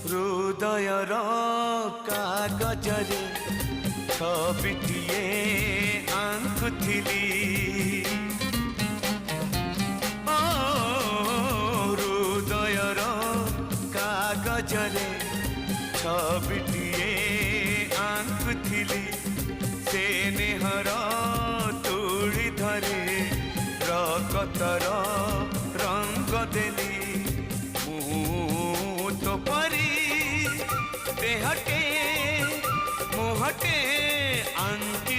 हृदयर कागजरे छबिटिए आंकुथिली हृदयर कागजरे छबिटिए आंकुथिली से नेहर तुड़ी धरे रकतर रंग देली तो परी देहटे मुहटे आंकी